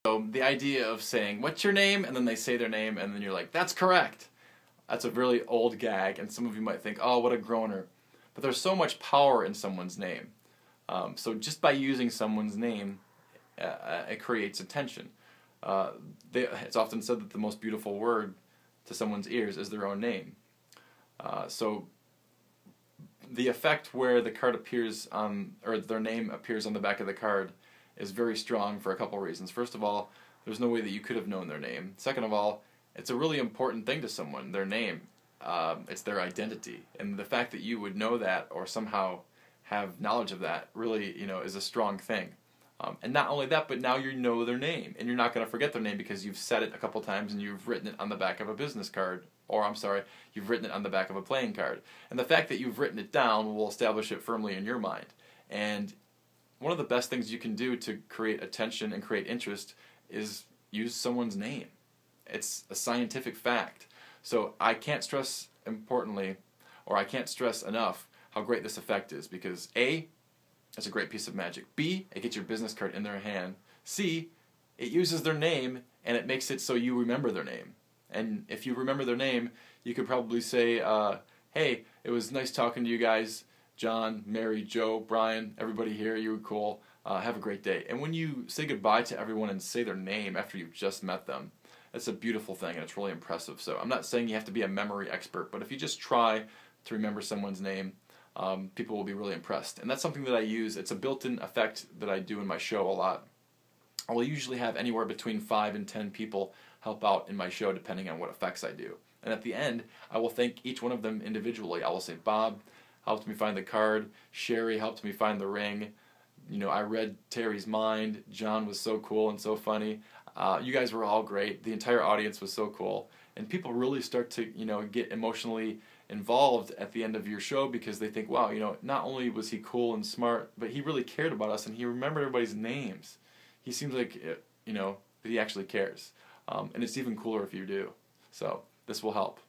So the idea of saying, "What's your name?" and then they say their name and then you're like, "That's correct." That's a really old gag, and some of you might think, "Oh, what a groaner." But there's so much power in someone's name. So just by using someone's name, it creates attention. It's often said that the most beautiful word to someone's ears is their own name. So the effect where the card appears on, or their name appears on the back of the card is very strong for a couple reasons. First of all, there's no way that you could have known their name. Second of all, it's a really important thing to someone, their name. It's their identity. And the fact that you would know that or somehow have knowledge of that really, is a strong thing. And not only that, but now you know their name, and you're not going to forget their name because you've said it a couple times and you've written it on the back of a business card, or I'm sorry, you've written it on the back of a playing card. And the fact that you've written it down will establish it firmly in your mind. And one of the best things you can do to create attention and create interest is use someone's name. It's a scientific fact. So I can't stress importantly, or I can't stress enough how great this effect is, because A, it's a great piece of magic. B, it gets your business card in their hand. C, it uses their name and it makes it so you remember their name. And if you remember their name, you could probably say, "Hey, it was nice talking to you guys. John, Mary, Joe, Brian, everybody here, you were cool. Have a great day." And when you say goodbye to everyone and say their name after you've just met them, it's a beautiful thing and it's really impressive. So I'm not saying you have to be a memory expert, but if you just try to remember someone's name, people will be really impressed. And that's something that I use. It's a built-in effect that I do in my show a lot. I will usually have anywhere between 5 and 10 people help out in my show depending on what effects I do. And at the end, I will thank each one of them individually. I will say, "Bob helped me find the card. Sherry helped me find the ring. I read Terry's mind. John was so cool and so funny. You guys were all great. The entire audience was so cool." And people really start to, get emotionally involved at the end of your show because they think, "Wow, not only was he cool and smart, but he really cared about us and he remembered everybody's names. He seems like, that he actually cares." And it's even cooler if you do. So this will help.